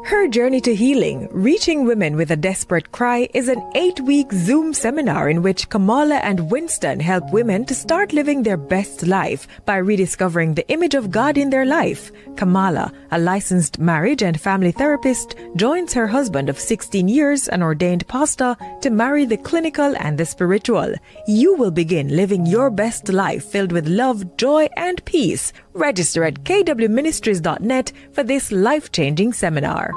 Her Journey to Healing, Reaching Women with a Desperate Cry is an 8-week Zoom seminar in which Kamala and Winston help women to start living their best life by rediscovering the image of God in their life. Kamala, a licensed marriage and family therapist, joins her husband of 16 years, an ordained pastor, to marry the clinical and the spiritual. You will begin living your best life filled with love, joy, and peace. Register at kwministries.net for this life-changing seminar.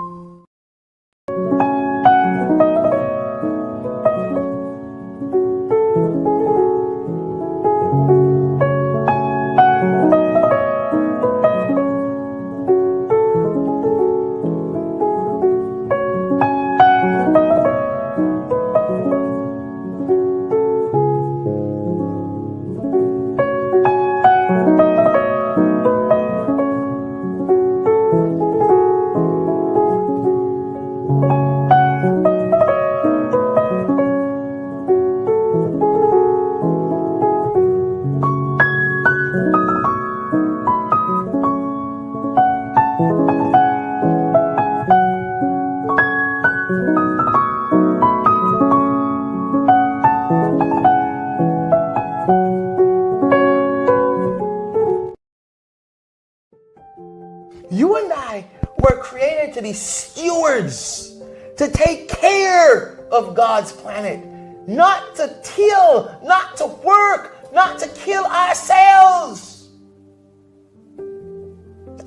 You and I were created to be stewards, to take care of God's planet, not to till, not to work, not to kill ourselves.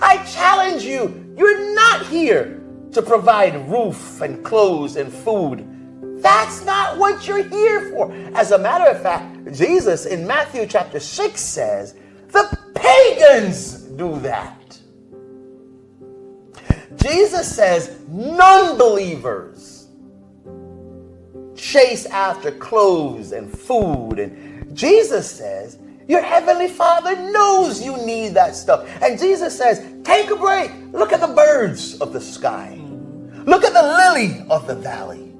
I challenge you, you're not here to provide roof and clothes and food. That's not what you're here for. As a matter of fact, Jesus in Matthew chapter 6 says, the pagans do that. Jesus says non-believers chase after clothes and food. And Jesus says your heavenly Father knows you need that stuff. And Jesus says, take a break. Look at the birds of the sky. Look at the lily of the valley.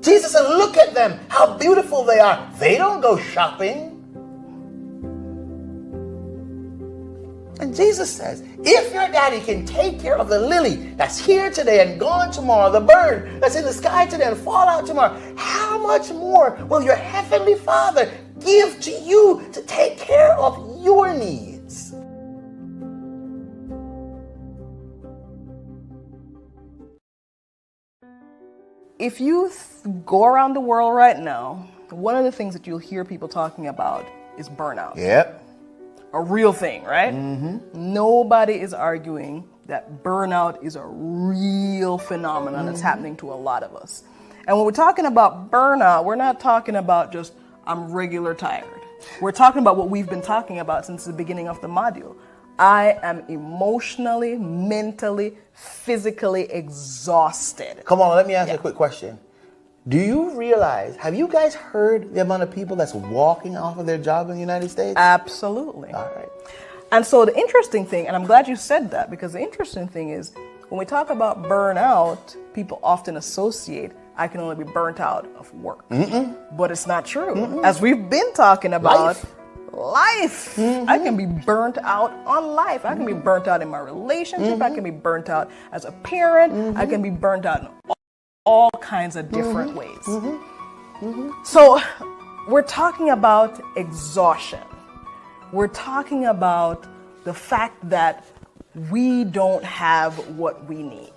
Jesus said, look at them, how beautiful they are. They don't go shopping. And Jesus says, if your daddy can take care of the lily that's here today and gone tomorrow, the bird that's in the sky today and fall out tomorrow, how much more will your heavenly Father give to you to take care of your needs? If you go around the world right now, one of the things that you'll hear people talking about is burnout. Yep. A real thing, right? Nobody is arguing that burnout is a real phenomenon that's happening to a lot of us. And when we're talking about burnout, we're not talking about just, I'm regular tired. We're talking about what we've been talking about since the beginning of the module. I am emotionally, mentally, physically exhausted. Come on, let me ask you a quick question. Do you realize, have you guys heard the amount of people that's walking off of their job in the United States? Absolutely. All right. And so the interesting thing, and I'm glad you said that, because the interesting thing is when we talk about burnout, people often associate I can only be burnt out of work. But it's not true. As we've been talking about, life. I can be burnt out on life. I can be burnt out in my relationship. I can be burnt out as a parent. I can be burnt out in all kinds of different ways. So we're talking about exhaustion. We're talking about the fact that we don't have what we need.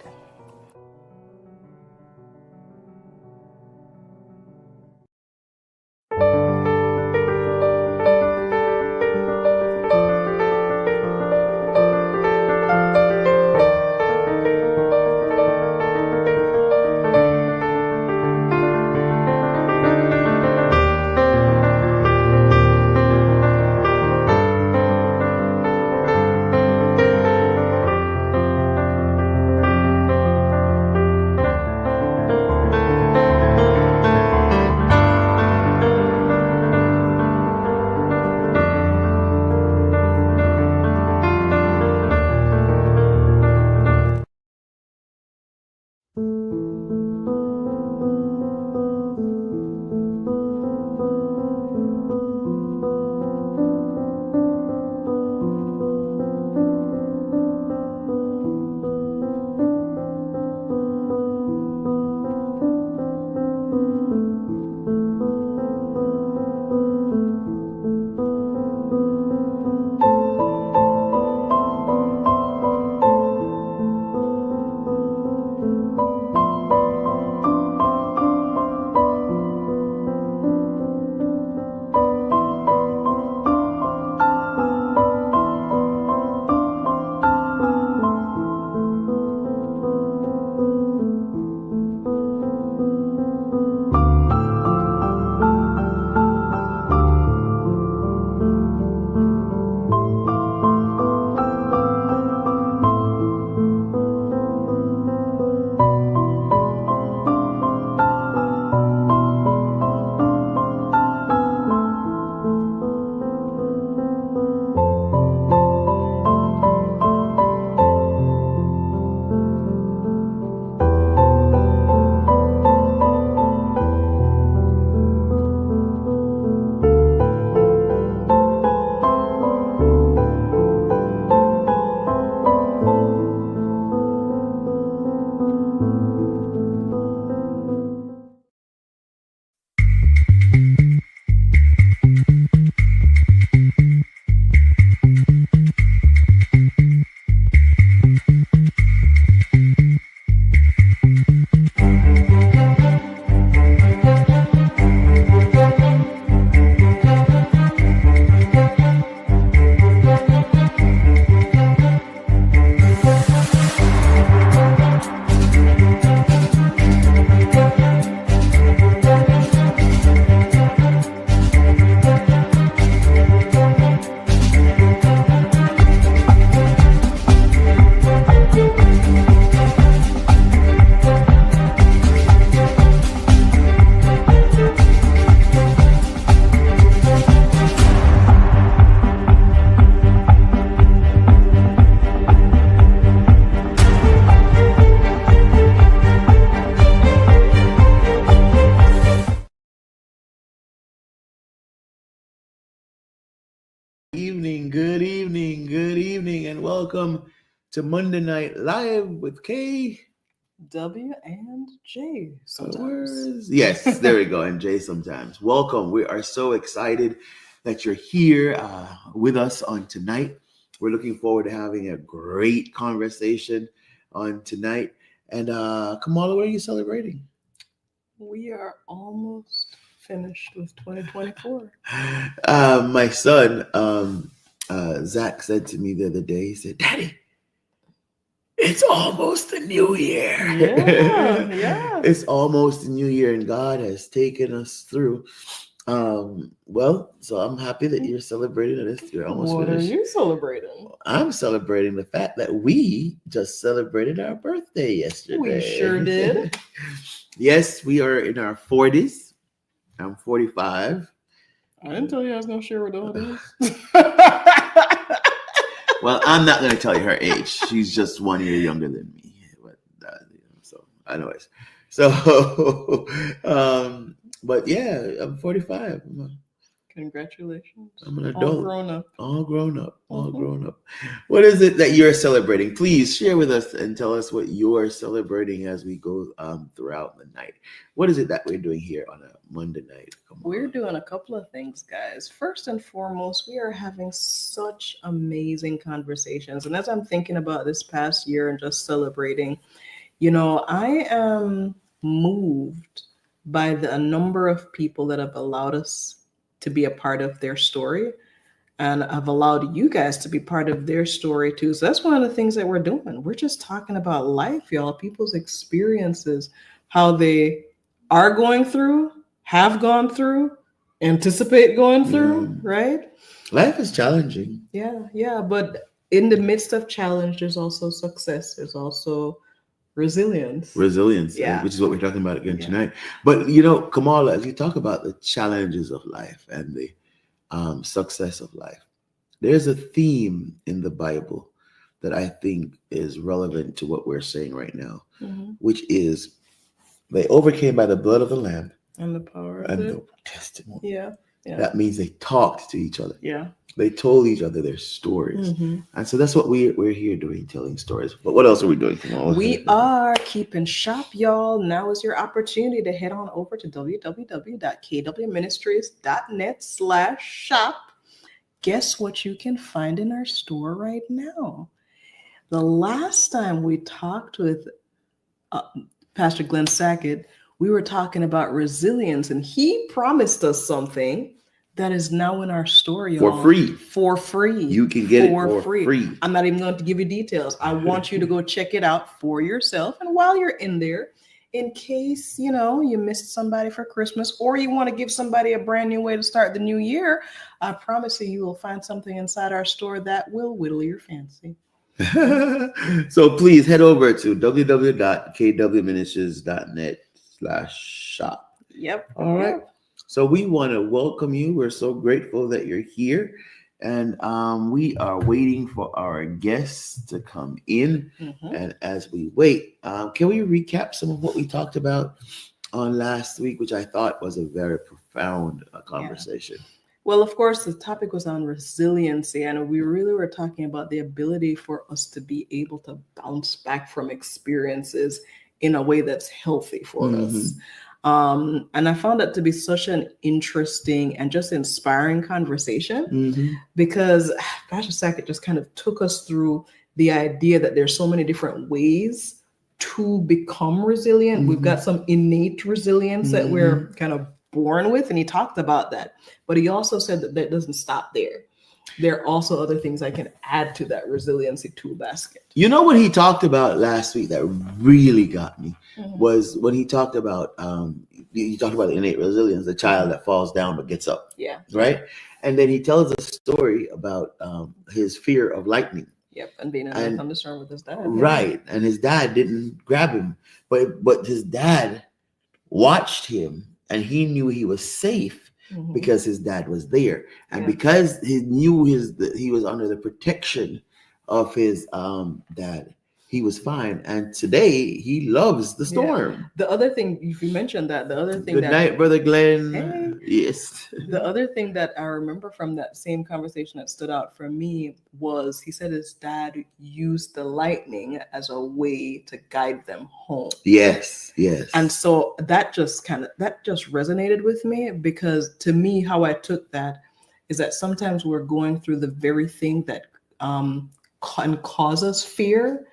good evening, and welcome to Monday Night Live with K. W and J sometimes. Yes, there we go, and J sometimes. Welcome. We are so excited that you're here with us on tonight. We're looking forward to having a great conversation on tonight. And Kamala, what are you celebrating? We are almost finished with 2024. My son, Zach, said to me the other day, he said, "Daddy, it's almost the new year." Yeah. It's almost the new year, and God has taken us through. So I'm happy that you're celebrating this. You're almost What finished. are you celebrating? I'm celebrating the fact that we just celebrated our birthday yesterday. We sure did. Yes, we are in our 40s. I'm 45. I didn't tell you I was going to share what all it is. Well, I'm not going to tell you her age. She's just 1 year younger than me. But yeah, I'm 45. Congratulations. I'm an adult. All grown up. All grown up. What is it that you're celebrating? Please share with us and tell us what you're celebrating as we go throughout the night. What is it that we're doing here on a Monday night? We're doing a couple of things, guys. First and foremost, we are having such amazing conversations. And as I'm thinking about this past year and just celebrating, I am moved by the number of people that have allowed us to be a part of their story, and I've allowed you guys to be part of their story too. So that's one of the things that we're doing. We're just talking about life, y'all, people's experiences, how they are going through, have gone through, anticipate going through, right? Life is challenging. Yeah. But in the midst of challenge, there's also success. There's also resilience, which is what we're talking about again tonight. But Kamala, as you talk about the challenges of life and the success of life, there's a theme in the Bible that I think is relevant to what we're saying right now, which is they overcame by the blood of the Lamb and the power of the testimony. Yeah. That means they talked to each other. Yeah. They told each other their stories. And so that's what we're here doing, telling stories. But what else are we doing tomorrow? We are keeping shop, y'all. Now is your opportunity to head on over to www.kwministries.net/shop. Guess what you can find in our store right now? The last time we talked with Pastor Glenn Sackett, we were talking about resilience, and he promised us something that is now in our store, y'all. For free. You can get it for free. I'm not even going to give you details. I want you to go check it out for yourself. And while you're in there, in case, you missed somebody for Christmas, or you want to give somebody a brand new way to start the new year, I promise you will find something inside our store that will whittle your fancy. So please head over to www.kwministries.net/shop. Yep. All right. So we want to welcome you. We're so grateful that you're here. And we are waiting for our guests to come in. And as we wait, can we recap some of what we talked about on last week, which I thought was a very profound conversation? Well, of course, the topic was on resiliency, and we really were talking about the ability for us to be able to bounce back from experiences in a way that's healthy for us. And I found that to be such an interesting and just inspiring conversation because Pastor Sackett just kind of took us through the idea that there's so many different ways to become resilient. We've got some innate resilience that we're kind of born with, and he talked about that. But he also said that that doesn't stop there. There are also other things I can add to that resiliency tool basket. You know what he talked about last week that really got me was when he talked about innate resilience, the child that falls down but gets up. Yeah. Right? And then he tells a story about his fear of lightning. Yep, and being in a thunderstorm with his dad. Right, and his dad didn't grab him, but his dad watched him, and he knew he was safe because his dad was there, and because he knew he was under the protection of his dad, he was fine. And today he loves the storm. The other thing, if you mentioned that, the other thing. Good night, Brother Glenn. Hey. Yes. The other thing that I remember from that same conversation that stood out for me was he said his dad used the lightning as a way to guide them home. Yes. Yes. And so that just resonated with me, because to me, how I took that is that sometimes we're going through the very thing that can cause us fear,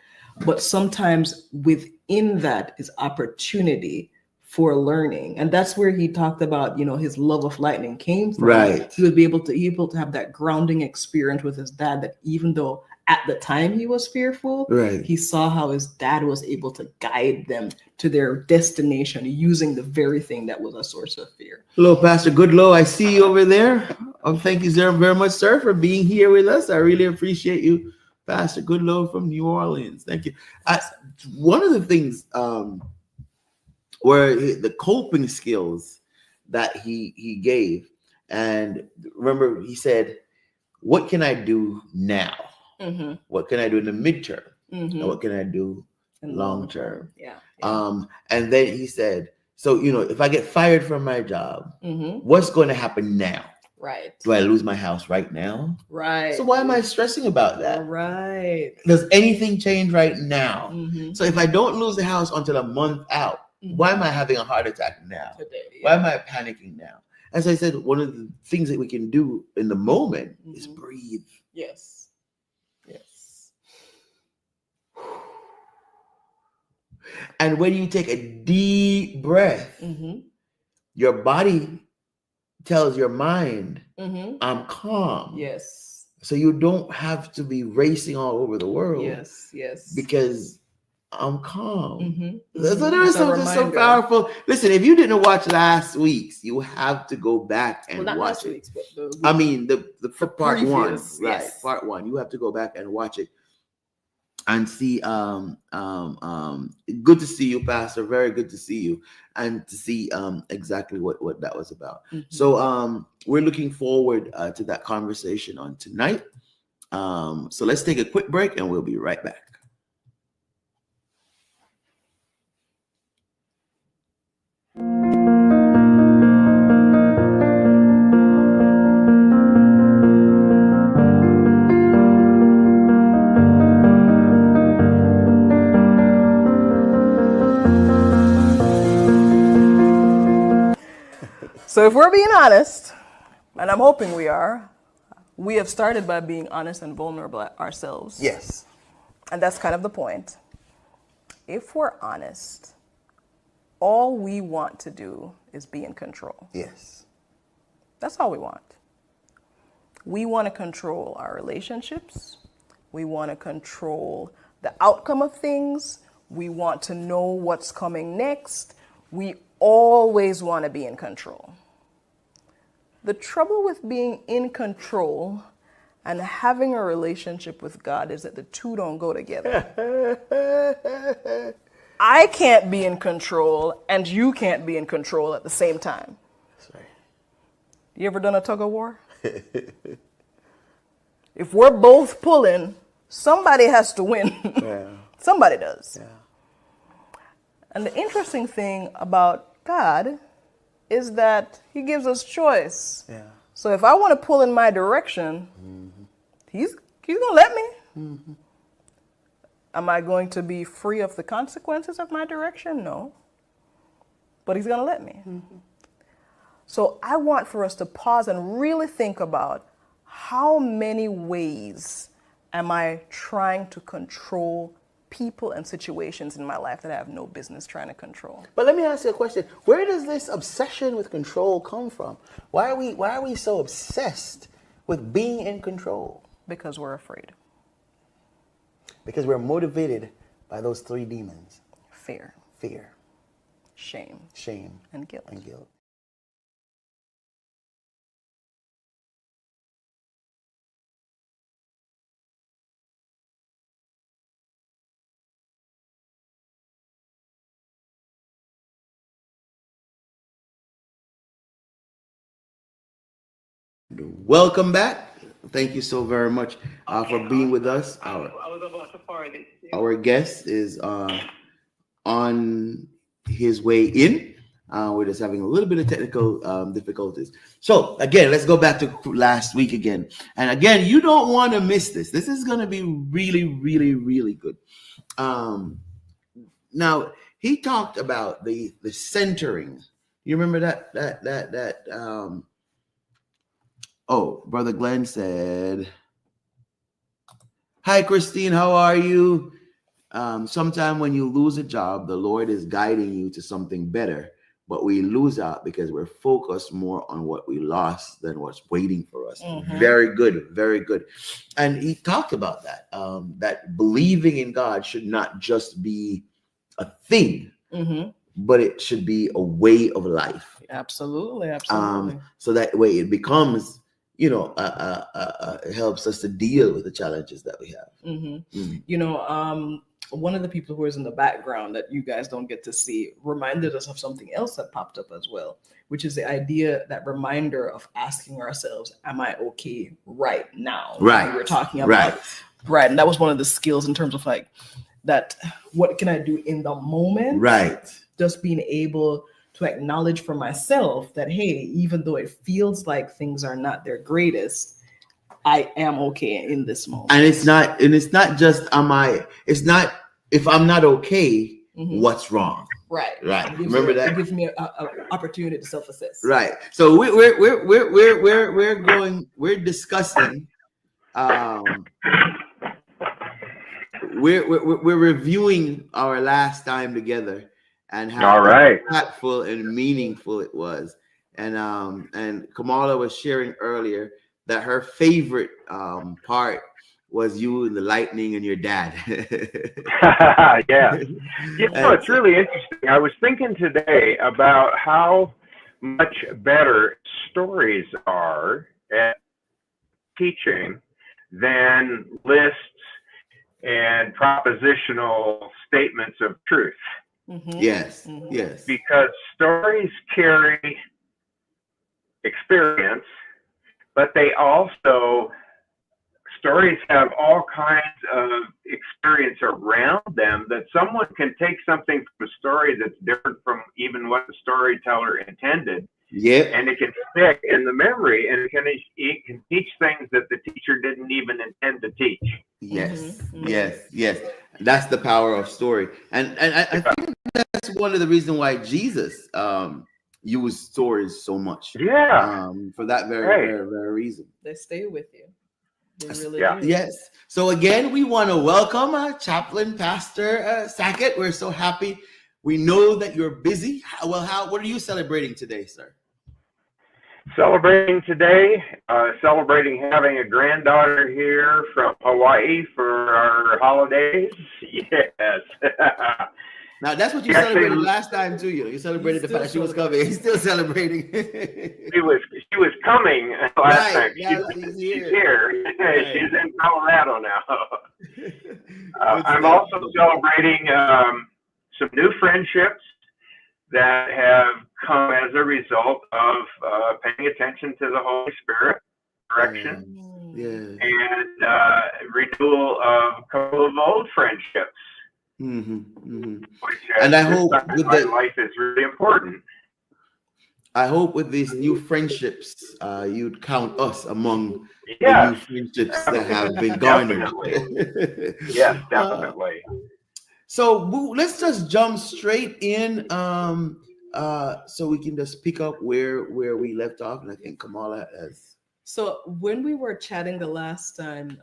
but sometimes within that is opportunity for learning. And that's where he talked about, his love of lightning came from. Right. He was able to have that grounding experience with his dad, that even though at the time he was fearful, Right. he saw how his dad was able to guide them to their destination using the very thing that was a source of fear. Hello, Pastor Goodlow. I see you over there. Thank you, sir, very much, sir, for being here with us. I really appreciate you, Pastor Goodlow from New Orleans. Thank you. One of the things were the coping skills that he gave. And remember, he said, what can I do now? Mm-hmm. What can I do in the midterm? Mm-hmm. And what can I do long term? Yeah. And then he said, so, if I get fired from my job, what's going to happen now? Right. Do I lose my house right now? Right. So why am I stressing about that? Right. Does anything change right now? Mm-hmm. So if I don't lose the house until a month out, why am I having a heart attack now? Today, yeah. Why am I panicking now? As I said, one of the things that we can do in the moment is breathe. Yes. Yes. And when you take a deep breath, your body tells your mind, I'm calm. Yes. So you don't have to be racing all over the world. Yes. Yes. Because I'm calm. Mm-hmm. So there is something so powerful. Listen, if you didn't watch last week's, you have to go back and watch it. Week's, but the part previous, one, yes. right? Part one. You have to go back and watch it and see. Good to see you, Pastor. Very good to see you, and to see exactly what that was about. So we're looking forward to that conversation on tonight. So let's take a quick break, and we'll be right back. So if we're being honest, and I'm hoping we are, we have started by being honest and vulnerable ourselves. Yes. And that's kind of the point. If we're honest, all we want to do is be in control. Yes. That's all we want. We want to control our relationships. We want to control the outcome of things. We want to know what's coming next. We always want to be in control. The trouble with being in control and having a relationship with God is that the two don't go together. I can't be in control and you can't be in control at the same time. That's right. You ever done a tug of war? If we're both pulling, somebody has to win. Yeah. Somebody does. Yeah. And the interesting thing about God is that he gives us choice. Yeah. So if I want to pull in my direction, he's going to let me. Am I going to be free of the consequences of my direction? No. But he's going to let me. So I want for us to pause and really think about how many ways am I trying to control people and situations in my life that I have no business trying to control. But let me ask you a question. Where does this obsession with control come from? Why are we so obsessed with being in control? Because we're afraid. Because we're motivated by those three demons. Fear. Fear. Shame. Shame. And guilt. And guilt. Welcome back. Thank you so very much for being with us. Our guest is on his way in. We're just having a little bit of technical difficulties. So again, let's go back to last week again. And again, you don't want to miss this. This is going to be really, really, really good. Now he talked about the centering. You remember that. Oh, Brother Glenn said, "Hi, Christine. How are you? Sometime when you lose a job, the Lord is guiding you to something better, but we lose out because we're focused more on what we lost than what's waiting for us." Mm-hmm. Very good, very good. And he talked about that, that believing in God should not just be a thing, Mm-hmm. but it should be a way of life. Absolutely. So that way it becomes, it helps us to deal with the challenges that we have. Mm-hmm. Mm. One of the people who is in the background that you guys don't get to see reminded us of something else that popped up as well, which is the idea, that reminder of asking ourselves, am I okay right now? Right. We were talking about, right. And that was one of the skills in terms of like that, what can I do in the moment? Right. Just being able to acknowledge for myself that, hey, even though it feels like things are not their greatest, I am okay in this moment. And it's not just it's not, if I'm not okay, mm-hmm. what's wrong? Right. Remember that? It gives me an opportunity to self-assess. Right. So we're discussing, we're reviewing our last time together and how impactful and meaningful it was. And Kamala was sharing earlier that her favorite part was you and the lightning and your dad. Yeah. It's really interesting. I was thinking today about how much better stories are at teaching than lists and propositional statements of truth. Mm-hmm. Yes. Mm-hmm. Yes. Because stories carry experience, but stories have all kinds of experience around them, that someone can take something from a story that's different from even what the storyteller intended. Yeah. And it can stick in the memory, and it can teach things that the teacher didn't even intend to teach. Yes. Mm-hmm. Yes. That's the power of story. And I think that's one of the reasons why Jesus used stories so much. Yeah. For that very, very, very reason. They stay with you. They really do. Yes. So again, we want to welcome Chaplain Pastor Sackett. We're so happy. We know that you're busy. What are you celebrating today, sir? Celebrating today, celebrating having a granddaughter here from Hawaii for our holidays. Yes. Now that's what you celebrated last time too. You celebrated the fact that she was coming. He's still celebrating. She was coming last time. She's here. Right. She's in Colorado now. I'm also celebrating some new friendships that have come as a result of paying attention to the Holy Spirit direction, and renewal of a couple of old friendships. Mm-hmm, mm-hmm. Which, and I hope with life is really important. I hope with these new friendships, you'd count us among the new friendships that have been garnered. Yes, definitely. So let's just jump straight in, so we can just pick up where we left off, and I think Kamala has. So when we were chatting the last time,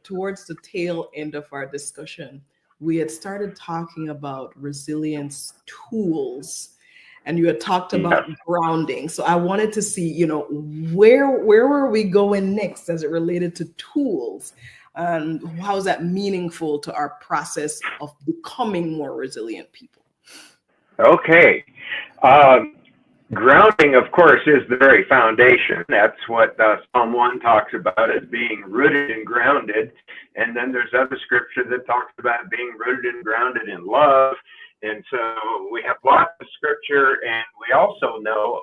towards the tail end of our discussion, we had started talking about resilience tools, and you had talked about grounding. So I wanted to see, where were we going next as it related to tools, and how is that meaningful to our process of becoming more resilient people? Okay. Grounding, of course, is the very foundation. That's what Psalm 1 talks about, as being rooted and grounded. And then there's other scripture that talks about being rooted and grounded in love. And so we have lots of scripture, and we also know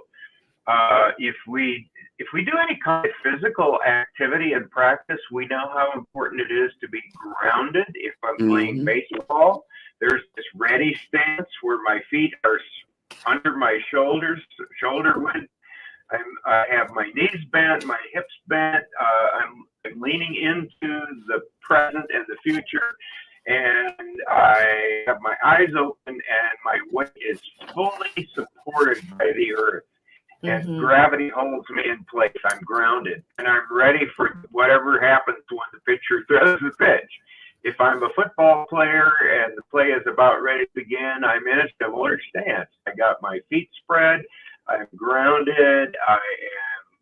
if we do any kind of physical activity and practice, we know how important it is to be grounded. If I'm playing baseball, there's this ready stance where my feet are under my shoulder width. I have my knees bent, my hips bent. I'm leaning into the present and the future, and I have my eyes open, and my weight is fully supported by the earth. And gravity holds me in place. I'm grounded, and I'm ready for whatever happens when the pitcher throws the pitch. If I'm a football player and the play is about ready to begin, I'm in a similar stance. I got my feet spread. I'm grounded. I am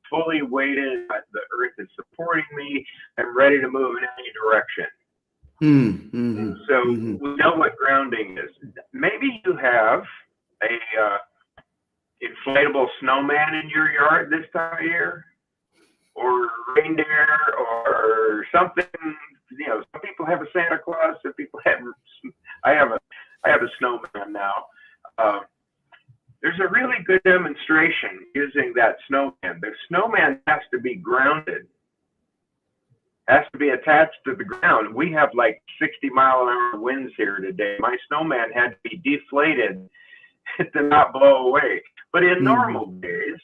fully weighted. The earth is supporting me. I'm ready to move in any direction. So we know what grounding is. Maybe you have a inflatable snowman in your yard this time of year, or reindeer, or something. You know, some people have a Santa Claus. Some people have. I have a snowman now. There's a really good demonstration using that snowman. The snowman has to be grounded. Has to be attached to the ground. We have like 60-mile-an-hour winds here today. My snowman had to be deflated to not blow away. But in normal days,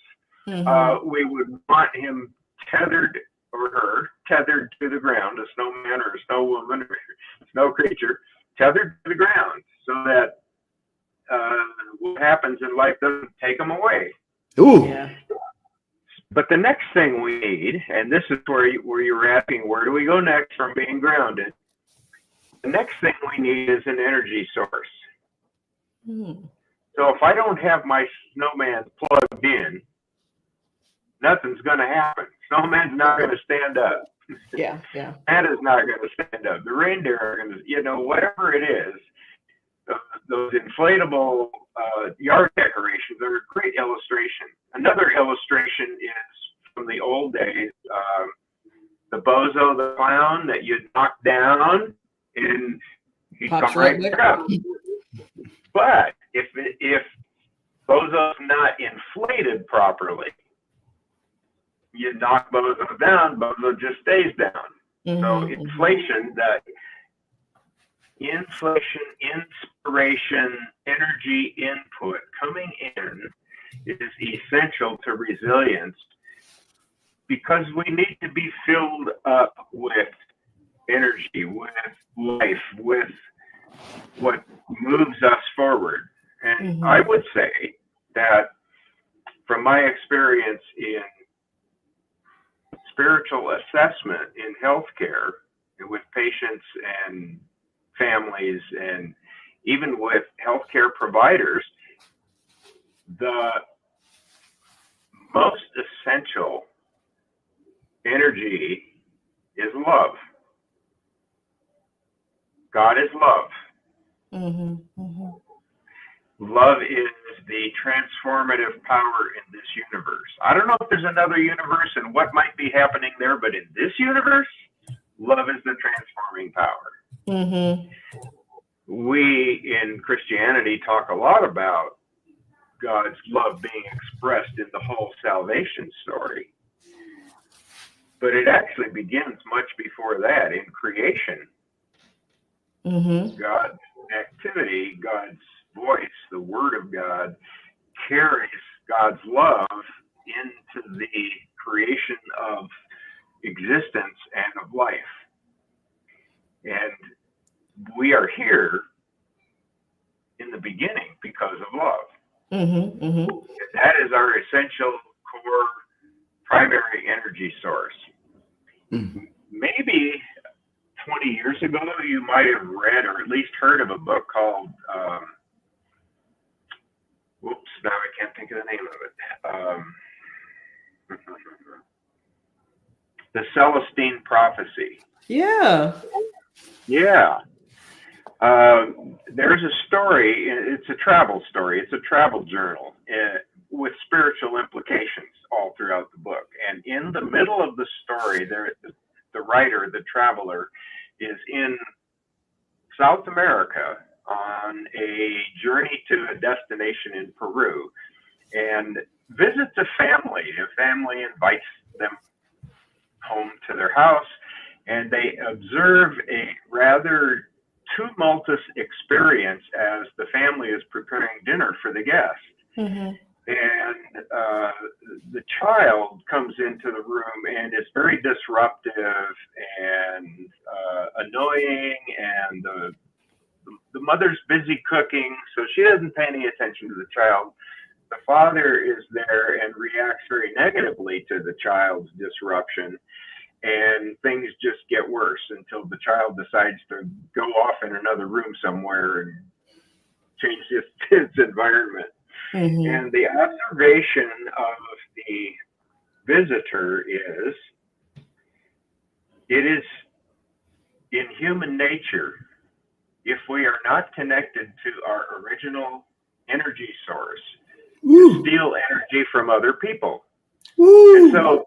we would want him tethered, or her tethered to the ground, a snowman or a snow woman or a snow creature, tethered to the ground, so that what happens in life doesn't take them away. Ooh. Yeah. But the next thing we need, and this is where you were asking, where do we go next from being grounded? The next thing we need is an energy source. So if I don't have my snowman plugged in, nothing's going to happen. Snowman's not going to stand up. Yeah. Santa's not going to stand up. The reindeer are going to, whatever it is, those inflatable yard decorations are a great illustration. Another illustration is from the old days, the bozo the clown that you'd knock down and he'd come right back up. But if bozo's not inflated properly, you knock bozo down, bozo just stays down. So inflation, inspiration, energy input coming in is essential to resilience, because we need to be filled up with energy, with life, with what moves us forward. And I would say that from my experience in spiritual assessment in healthcare, with patients and families, and even with healthcare providers, the most essential energy is love. God is love. Love is the transformative power in this universe. I don't know if there's another universe and what might be happening there, but in this universe, love is the transforming power. We in Christianity talk a lot about God's love being expressed in the whole salvation story. But it actually begins much before that, in creation. God's activity, God's voice, the Word of God, carries God's love into the creation of existence and of life. And we are here in the beginning because of love. That is our essential core primary energy source. Maybe 20 years ago, you might have read or at least heard of a book called, now I can't think of the name of it. The Celestine Prophecy. Yeah. There's a story, it's a travel story, it's a travel journal with spiritual implications all throughout the book. And in the middle of the story, the writer, the traveler, is in South America on a journey to a destination in Peru and visits a family. A family invites them home to their house, and they observe a rather tumultuous experience as the family is preparing dinner for the guests. And the child comes into the room and is very disruptive and annoying, and the mother's busy cooking, so she doesn't pay any attention to the child. The father is there and reacts very negatively to the child's disruption, and things just get worse until the child decides to go off in another room somewhere and change its environment. And the observation of the visitor is, it is in human nature, if we are not connected to our original energy source, to steal energy from other people. And so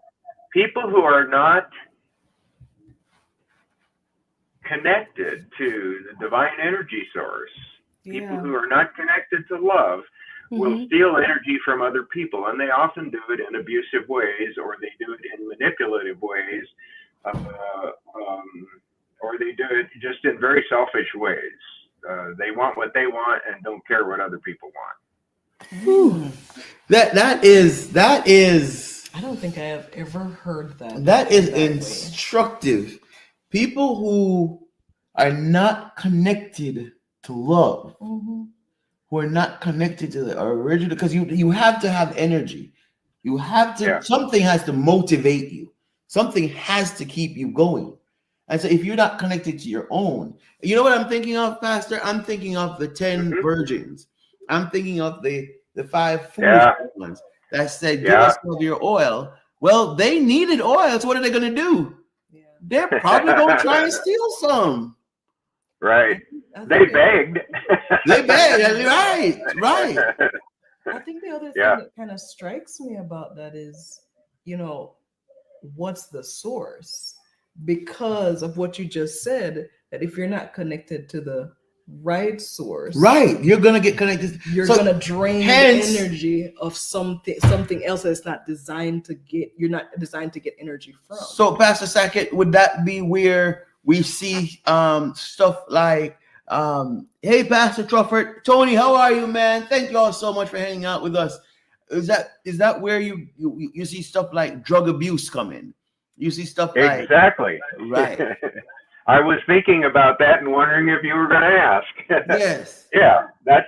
people who are not connected to the divine energy source, people who are not connected to love, will steal energy from other people, and they often do it in abusive ways, or they do it in manipulative ways, or they do it just in very selfish ways. They want what they want and don't care what other people want. That is. I don't think I have ever heard that. That is that way. instructive. People who are not connected to love, who are not connected to the original, because you have to have energy. You have to, something has to motivate you. Something has to keep you going. And so if you're not connected to your own, you know what I'm thinking of, Pastor? I'm thinking of the 10 virgins. I'm thinking of the 5 foolish ones that said, give us some of your oil. Well, they needed oil. So what are they going to do? They're probably going to try and steal some. Right. They begged. They begged. Right. I think the other thing that kind of strikes me about that is, what's the source? Because of what you just said, that if you're not connected to the right source, you're gonna get connected. You're gonna drain the energy of something else that's not designed to get. You're not designed to get energy from. So, Pastor Sackett, would that be where we see stuff like, "Hey, Pastor Trufford, Tony, how are you, man? Thank you all so much for hanging out with us." Is that where you see stuff like drug abuse come in? You see stuff like exactly. Right. I was thinking about that and wondering if you were going to ask. Yes. Yeah, that's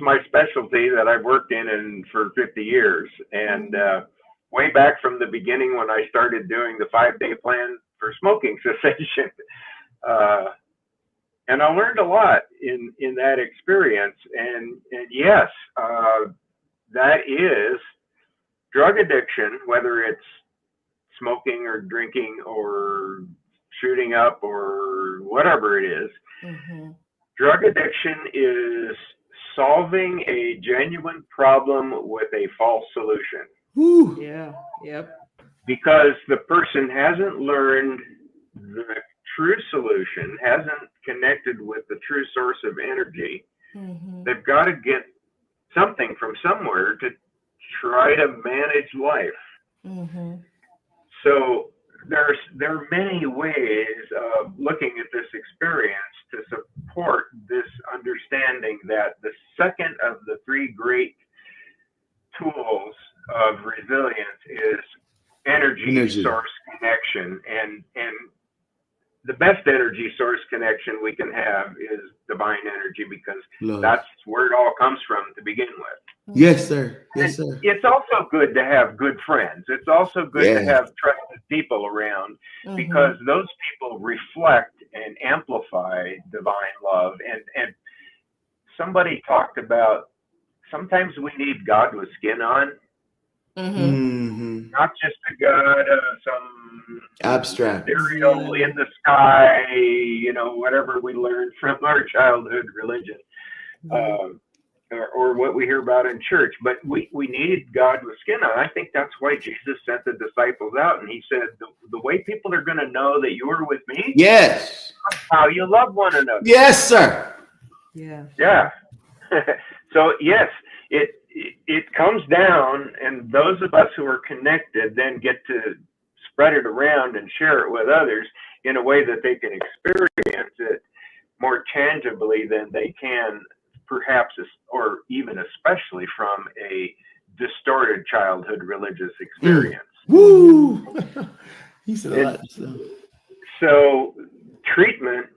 my specialty that I've worked in for 50 years. And way back from the beginning when I started doing the 5-day plan for smoking cessation, and I learned a lot in that experience. And yes, that is drug addiction, whether it's smoking or drinking or shooting up or whatever it is. Drug addiction is solving a genuine problem with a false solution. Yeah. Yep. Because the person hasn't learned the true solution, hasn't connected with the true source of energy. They've got to get something from somewhere to try to manage life. So there are many ways of looking at this experience to support this understanding that the second of the 3 great tools of resilience is energy source connection, and the best energy source connection we can have is divine energy, because that's where it all comes from to begin with. Yes, sir. Yes, sir. It's also good to have good friends. It's also good to have trusted people around, because those people reflect and amplify divine love. And somebody talked about, sometimes we need God with skin on. Not just a God of some abstract ethereal in the sky, whatever we learned from our childhood religion. Or what we hear about in church, but we need God with skin on. I think that's why Jesus sent the disciples out, and he said, the way people are going to know that you are with me, how you love one another. Yes, sir. Yeah. So yes, it comes down, and those of us who are connected then get to spread it around and share it with others in a way that they can experience it more tangibly than they can perhaps or even especially from a distorted childhood religious experience. Woo! He said a lot. So treatment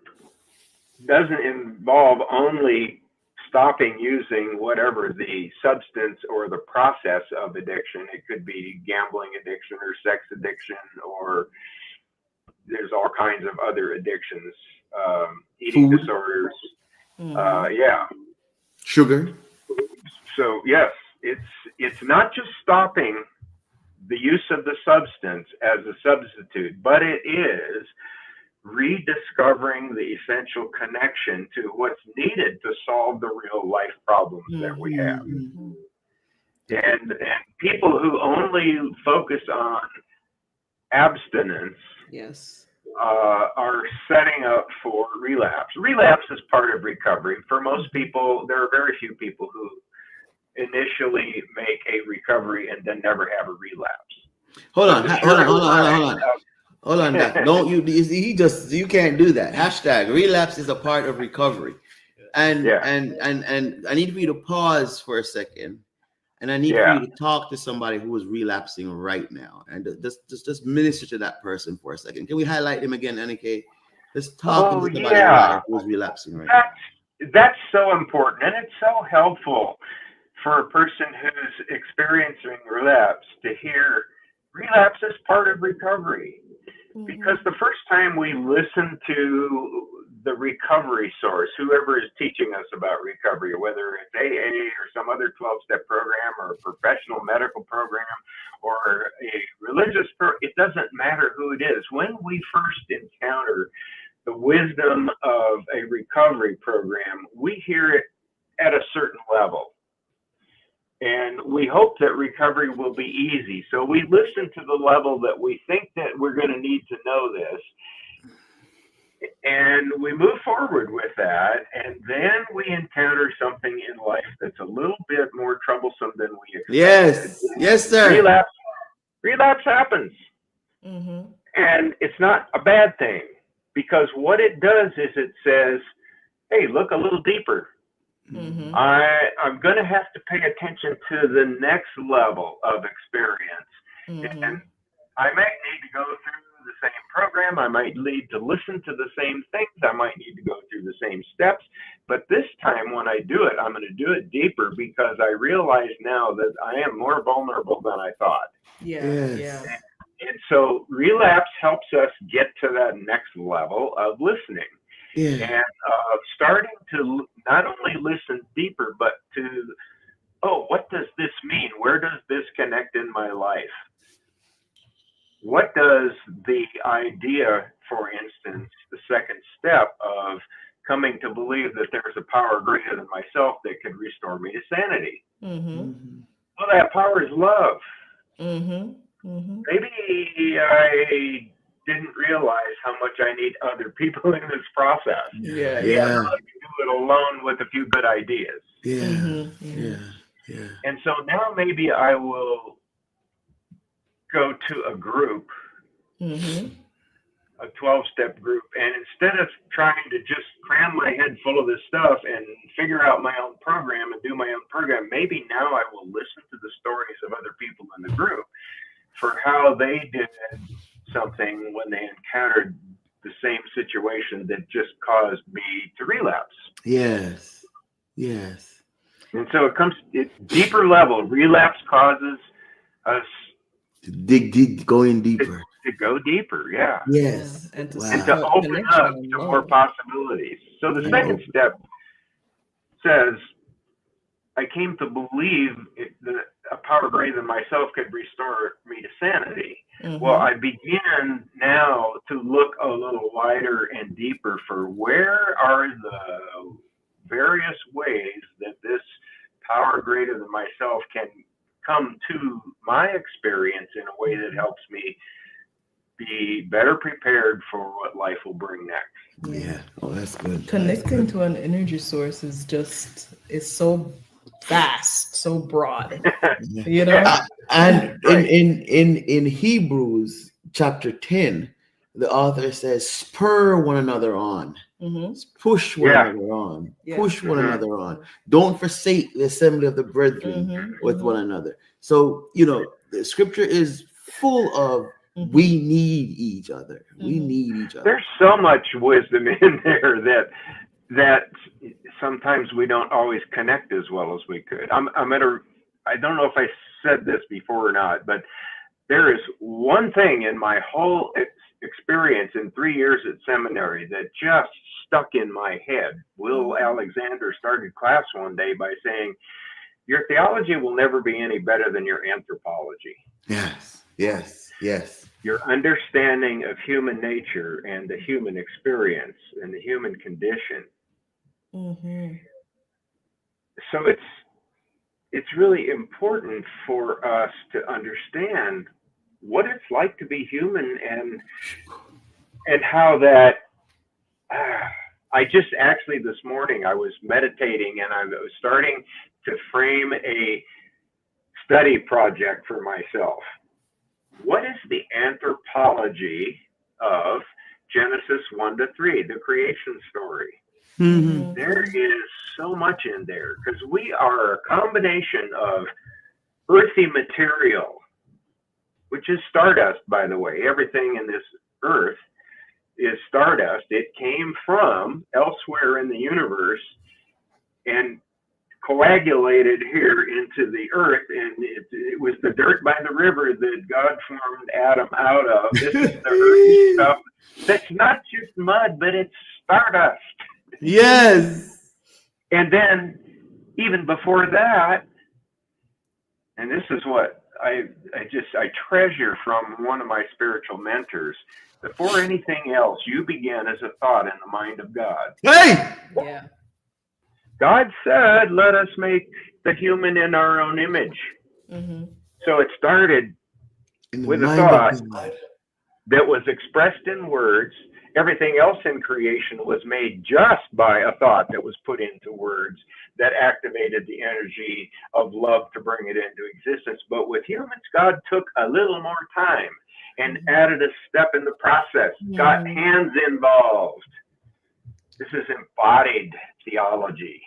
doesn't involve only stopping using whatever the substance or the process of addiction. It could be gambling addiction or sex addiction, or there's all kinds of other addictions, eating Food. disorders. Sugar. So yes, it's not just stopping the use of the substance as a substitute, but it is rediscovering the essential connection to what's needed to solve the real life problems that we have. And people who only focus on abstinence are setting up for relapse. Relapse is part of recovery. For most people, there are very few people who initially make a recovery and then never have a relapse. Hold on. Hold on, Doc. Don't you? You can't do that. Hashtag relapse is a part of recovery, and I need for you to pause for a second, and I need for you to talk to somebody who is relapsing right now, and just minister to that person for a second. Can we highlight him again, NK? Let's talk to somebody who is relapsing right now. That's so important, and it's so helpful for a person who's experiencing relapse to hear relapse is part of recovery. Because the first time we listen to the recovery source, whoever is teaching us about recovery, whether it's AA or some other 12-step program or a professional medical program or a religious program, it doesn't matter who it is. When we first encounter the wisdom of a recovery program, we hear it at a certain level. And we hope that recovery will be easy. So we listen to the level that we think that we're going to need to know this. And we move forward with that. And then we encounter something in life that's a little bit more troublesome than we expected. Yes, sir. Relapse happens. And it's not a bad thing, because what it does is it says, hey, look a little deeper. I'm going to have to pay attention to the next level of experience. And I might need to go through the same program. I might need to listen to the same things. I might need to go through the same steps. But this time when I do it, I'm going to do it deeper, because I realize now that I am more vulnerable than I thought. And so relapse helps us get to that next level of listening. And starting to not only listen deeper, but to, what does this mean? Where does this connect in my life? What does the idea, for instance, the second step of coming to believe that there's a power greater than myself that could restore me to sanity? Well, that power is love. Maybe I didn't realize how much I need other people in this process. I can do it alone with a few good ideas. And so now maybe I will go to a group, a 12-step group, and instead of trying to just cram my head full of this stuff and figure out my own program and do my own program, maybe now I will listen to the stories of other people in the group for how they did something when they encountered the same situation that just caused me to relapse. And so it's deeper level. Relapse causes us to going deeper. To go deeper, And to open up to more possibilities. So the second step says, I came to believe that a power greater than myself could restore me to sanity. Well, I begin now to look a little wider and deeper for where are the various ways that this power greater than myself can come to my experience in a way that helps me be better prepared for what life will bring next. That's good. Connecting to an energy source is so vast, so broad. And in Hebrews chapter 10, the author says, spur one another on. Mm-hmm. Push one another on. Yeah. Push one another on. Don't forsake the assembly of the brethren with one another. So, the scripture is full of we need each other. We need each other. There's so much wisdom in there that sometimes we don't always connect as well as we could. I don't know if I said this before or not, but there is one thing in my whole experience in 3 years at seminary that just stuck in my head. Will Alexander started class one day by saying, your theology will never be any better than your anthropology. Yes. Your understanding of human nature and the human experience and the human condition. So it's really important for us to understand what it's like to be human and how that I just actually this morning I was meditating and I was starting to frame a study project for myself. What is the anthropology of Genesis 1-3, the creation story? There is so much in there because we are a combination of earthy material, which is stardust, by the way. Everything in this earth is stardust. It came from elsewhere in the universe and coagulated here into the earth, and it was the dirt by the river that God formed Adam out of. This is the earthy stuff that's not just mud, but it's stardust. Yes. And then even before that, and this is what I treasure from one of my spiritual mentors, before anything else, you begin as a thought in the mind of God. Hey! Yeah. God said, let us make the human in our own image. So it started with a thought that was expressed in words. Everything else in creation was made just by a thought that was put into words that activated the energy of love to bring it into existence. But with humans, God took a little more time and added a step in the process, got hands involved. This is embodied theology.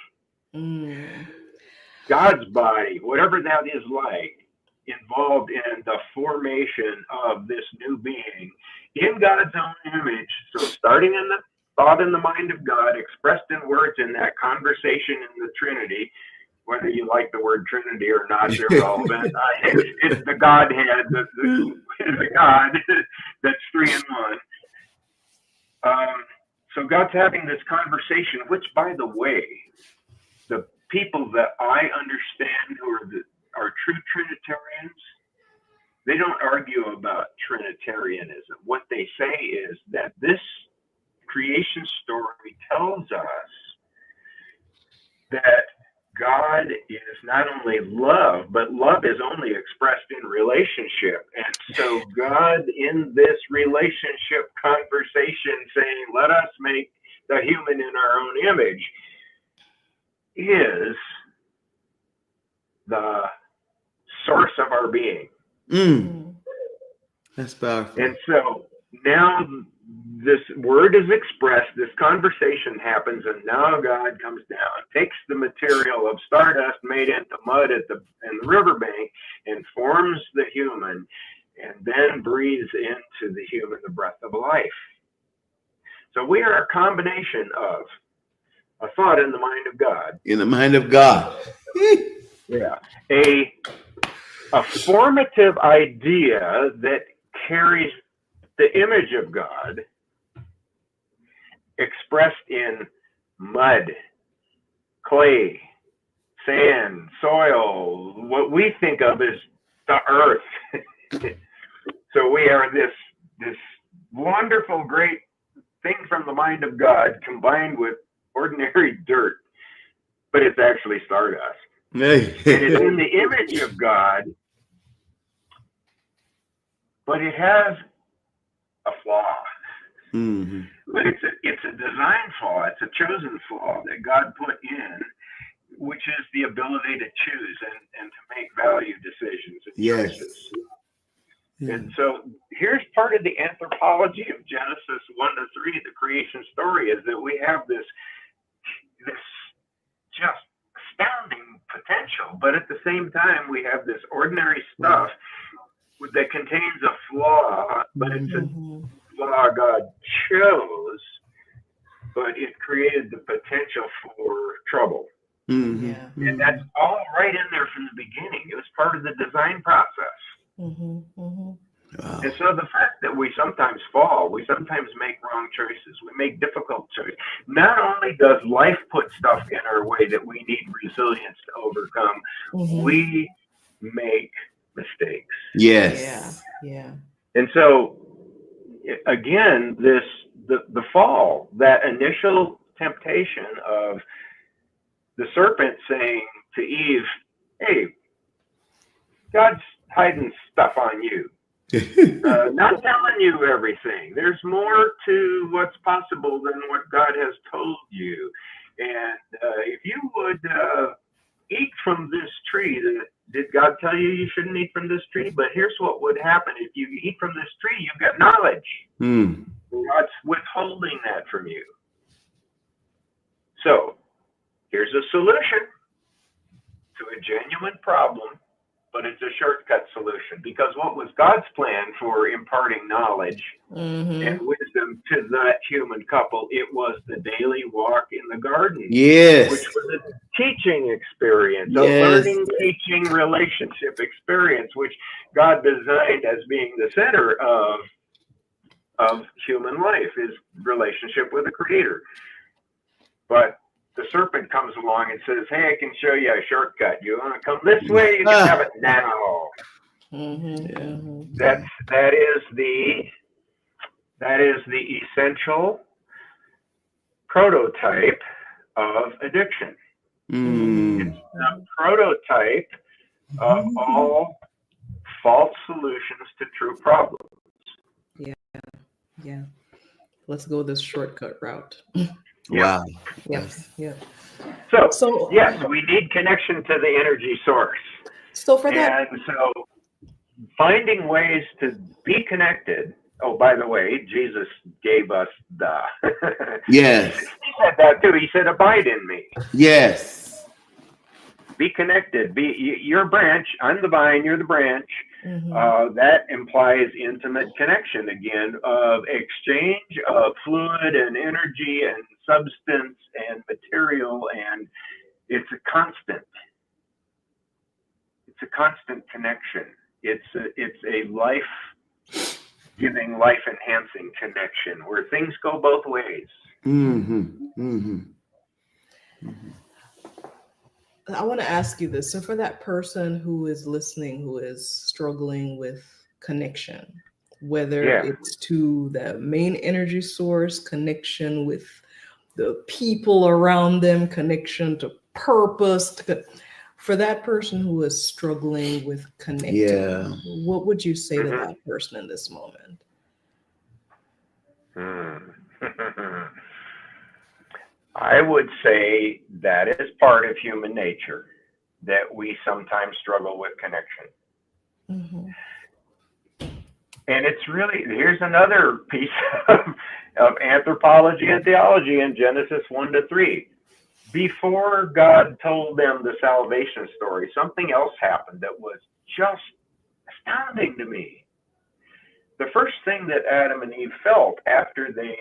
God's body, whatever that is like, involved in the formation of this new being in God's own image. So starting in the thought in the mind of God, expressed in words in that conversation in the Trinity, whether you like the word Trinity or not, they're relevant. It's the Godhead, the God that's three in one. So God's having this conversation, which, by the way, the people that I understand who are true Trinitarians, they don't argue about Trinitarianism. What they say is that this creation story tells us that God is not only love, but love is only expressed in relationship. And so God, in this relationship conversation, saying, let us make the human in our own image, is the source of our being. That's powerful. And so now this word is expressed, this conversation happens, and now God comes down, takes the material of stardust made into mud in the riverbank and forms the human, and then breathes into the human the breath of life. So we are a combination of a thought in the mind of God. In the mind of God. Yeah. A formative idea that carries the image of God expressed in mud, clay, sand, soil, what we think of as the earth. So we are this wonderful, great thing from the mind of God combined with ordinary dirt, but it's actually stardust. And it's in the image of God, but it has a flaw. But it's a design flaw. It's a chosen flaw that God put in, which is the ability to choose and to make value decisions and choices. And so here's part of the anthropology of Genesis 1-3, the creation story, is that we have this just astounding potential, but at the same time, we have this ordinary stuff that contains a flaw, but it's a flaw God chose, but it created the potential for trouble. Yeah. And that's all right in there from the beginning. It was part of the design process. Wow. And so the fact that we sometimes fall, we sometimes make wrong choices, we make difficult choices. Not only does life put stuff in our way that we need resilience to overcome, we make mistakes. Yes. Yeah. And so, again, the fall, that initial temptation of the serpent saying to Eve, hey, God's hiding stuff on you. Not telling you everything. There's more to what's possible than what God has told you. And if you would eat from this tree, did God tell you you shouldn't eat from this tree? But here's what would happen. If you eat from this tree, you get knowledge. God's withholding that from you. So here's a solution to a genuine problem, but it's a shortcut solution, because what was God's plan for imparting knowledge and wisdom to that human couple? It was the daily walk in the garden, Yes. which was a teaching experience, a learning, teaching, relationship experience, which God designed as being the center of human life, is relationship with the Creator. But the serpent comes along and says, hey, I can show you a shortcut. You want to come this way? You can have it now. That is the essential prototype of addiction. It's the prototype of all false solutions to true problems. Yeah. Let's go this shortcut route. Wow. Yeah. So yes, we need connection to the energy source. So for that, and so finding ways to be connected. Oh, by the way, Jesus gave us the. Yes. He said that too. He said, "Abide in me." Yes. Be connected. You're a branch. I'm the vine. You're the branch. That implies intimate connection again, of exchange of fluid and energy and substance and material, and it's a constant. It's a constant connection. It's a life-giving, life-enhancing connection where things go both ways. I want to ask you this. So for that person who is listening, who is struggling with connection, whether it's to the main energy source, connection with the people around them, connection to purpose, for that person who is struggling with connecting, what would you say to that person in this moment? I would say that is part of human nature, that we sometimes struggle with connection. And it's really, here's another piece of anthropology and theology in Genesis 1-3. Before God told them the salvation story, something else happened that was just astounding to me. The first thing that Adam and Eve felt after they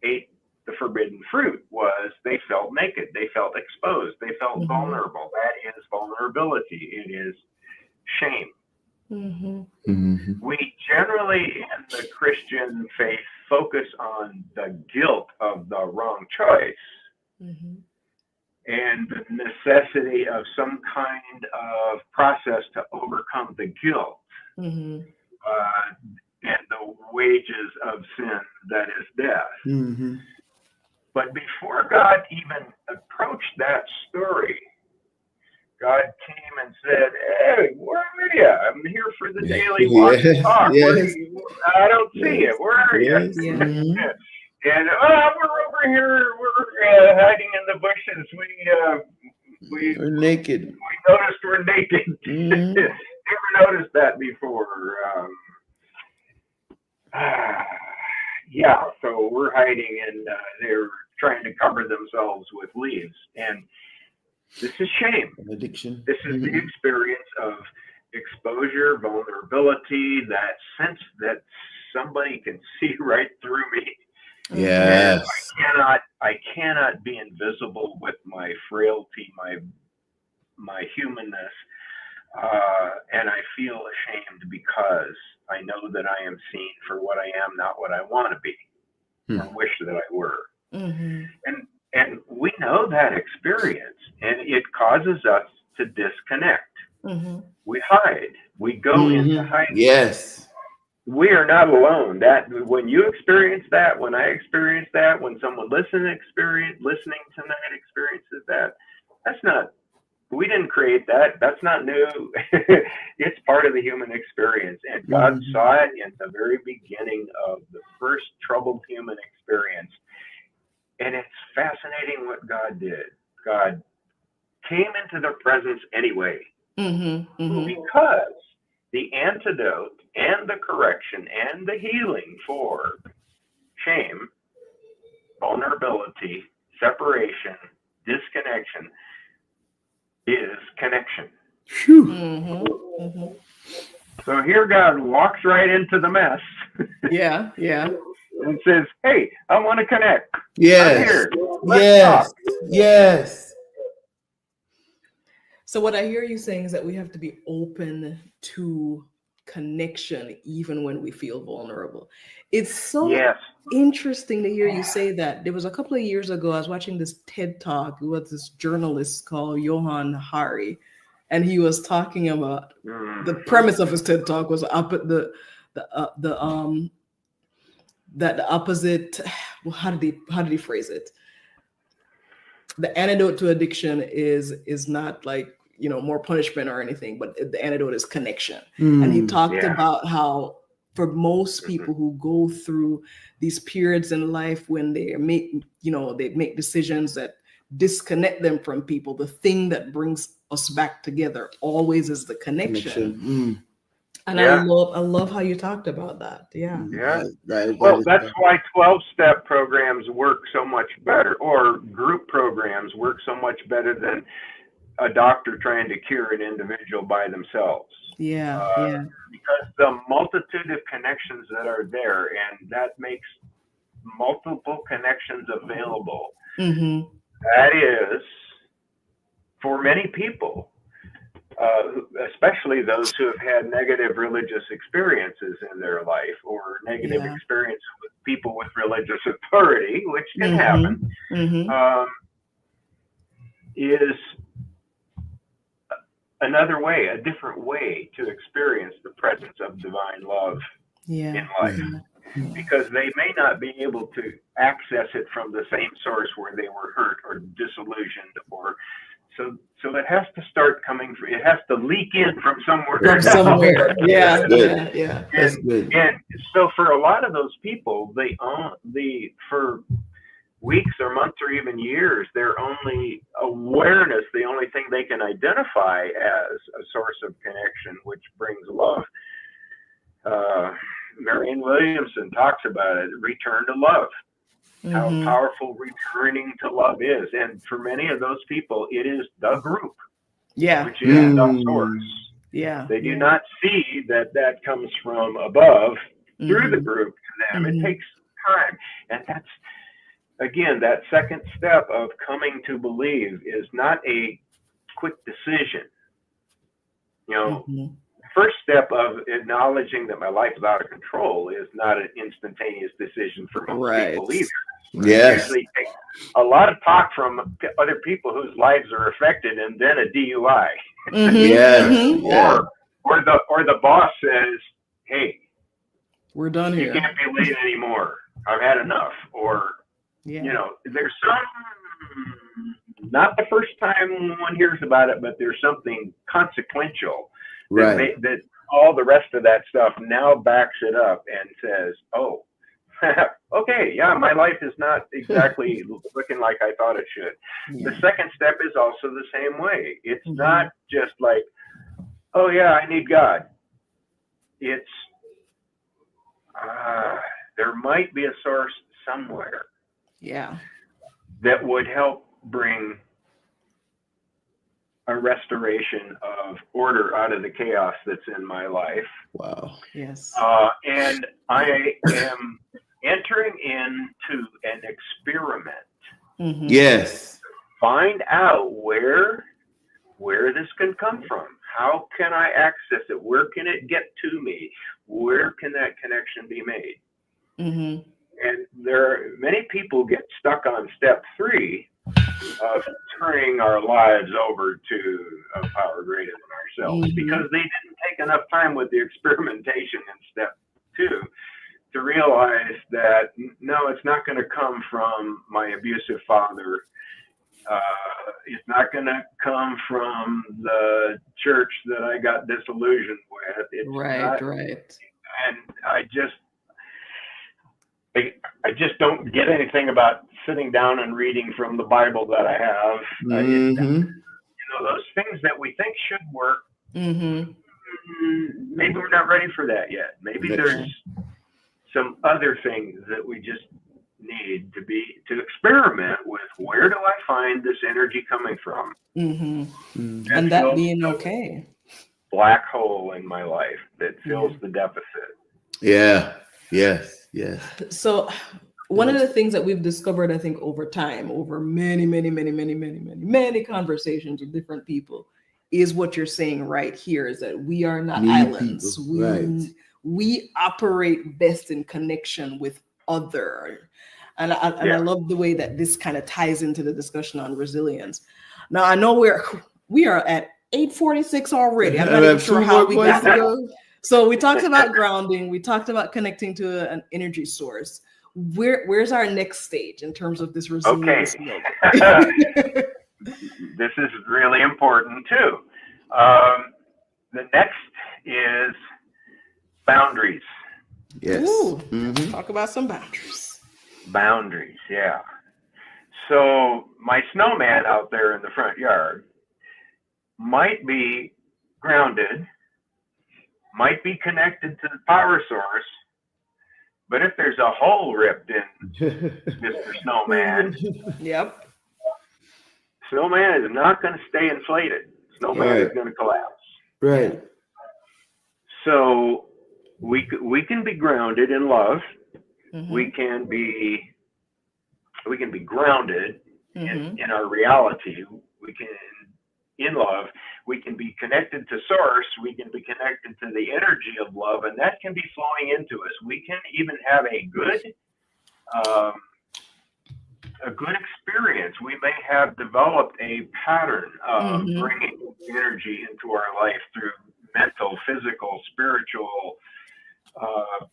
ate the forbidden fruit was they felt naked, they felt exposed, they felt vulnerable. That is vulnerability. It is shame. We generally in the Christian faith focus on the guilt of the wrong choice and the necessity of some kind of process to overcome the guilt and the wages of sin, that is death. But before God even approached that story, God came and said, hey, where are you? I'm here for the daily walk and talk. I don't see you. Where are you? And we're over here. We're hiding in the bushes. We're naked. We noticed we're naked. Never noticed that before. Yeah, so we're hiding and they're trying to cover themselves with leaves. And this is shame. Addiction. This is the experience of exposure, vulnerability, that sense that somebody can see right through me. Yes. I cannot be invisible with my frailty, my humanness, and I feel ashamed because I know that I am seen for what I am, not what I want to be or wish that I were. And we know that experience, and it causes us to disconnect. We hide. We go into hiding. Yes. We are not alone. That when you experience that, when I experience that, when someone listening tonight experiences that, that's not. We didn't create that. That's not new. It's part of the human experience, and God saw it in the very beginning of the first troubled human experience. And it's fascinating what God did. God came into their presence anyway, because the antidote and the correction and the healing for shame, vulnerability, separation, disconnection is connection. So here God walks right into the mess. Yeah. And says, "Hey, I want to connect. Yes. I'm here. Let's talk." Yes. So what I hear you saying is that we have to be open to connection even when we feel vulnerable. It's so interesting to hear you say that. There was a couple of years ago, I was watching this TED Talk with this journalist called Johan Hari, and he was talking about the premise of his TED Talk was up at the opposite. How did he phrase it? The antidote to addiction is not like, more punishment or anything, but the antidote is connection. And he talked about how for most people who go through these periods in life when they make decisions that disconnect them from people, the thing that brings us back together always is the connection. And I love how you talked about that. Well, that's why 12-step programs work so much better, or group programs work so much better than a doctor trying to cure an individual by themselves. Because the multitude of connections that are there, and that makes multiple connections available. That is, for many people, especially those who have had negative religious experiences in their life, or negative experience with people with religious authority, which can happen, is another way, a different way to experience the presence of divine love in life. Because they may not be able to access it from the same source where they were hurt or disillusioned, or so it has to start coming. It has to leak in from somewhere. That's good. And so for a lot of those people, for weeks or months or even years, their only awareness, the only thing they can identify as a source of connection, which brings love. Marianne Williamson talks about it, return to love. How powerful returning to love is. And for many of those people, it is the group, which is the source. They do not see that comes from above through the group to them. It takes time. And that's, again, that second step of coming to believe is not a quick decision. First step of acknowledging that my life is out of control is not an instantaneous decision for most people either. Yes. It usually takes a lot of talk from other people whose lives are affected, and then a DUI. Or the boss says, "Hey, we're done here. You can't be late anymore. I've had enough." Or there's some, not the first time one hears about it, but there's something consequential that all the rest of that stuff now backs it up and says, "Oh, okay, my life is not exactly looking like I thought it should." The second step is also the same way. It's not just like, "Oh yeah, I need God." It's, there might be a source somewhere Yeah. that would help bring a restoration of order out of the chaos that's in my life. Wow. Yes. And I am entering into an experiment. Mm-hmm. Yes. Find out where this can come from. How can I access it? Where can it get to me? Where can that connection be made? Mm-hmm. And many people get stuck on step 3 of turning our lives over to a power greater than ourselves, because they didn't take enough time with the experimentation in step 2 to realize that no, it's not going to come from my abusive father. It's not going to come from the church that I got disillusioned with. It's Right. And I just don't get anything about sitting down and reading from the Bible that I have. Those things that we think should work, maybe we're not ready for that yet. Maybe there's some other things that we just need to experiment with. Where do I find this energy coming from? And that being okay. Black hole in my life that fills the deficit. Yeah. Yes. So one of the things that we've discovered, I think, over time, over many conversations with different people, is what you're saying right here, is that we are not islands. We operate best in connection with other. And I love the way that this kind of ties into the discussion on resilience. Now, I know we are at 8:46 already. I'm not even sure how we got there. So we talked about grounding. We talked about connecting to an energy source. Where's our next stage in terms of this resilience? Okay. This is really important too. The next is boundaries. Yes. Talk about some boundaries. Boundaries, yeah. So my snowman out there in the front yard might be grounded, might be connected to the power source, but if there's a hole ripped in Mr. Snowman, Snowman is not going to stay inflated. Snowman is going to collapse. Right. So we can be grounded in love. We can be grounded in our reality. We can, in love, we can be connected to source. We can be connected to the energy of love, and that can be flowing into us. We can even have a good experience. We may have developed a pattern of bringing energy into our life through mental, physical, spiritual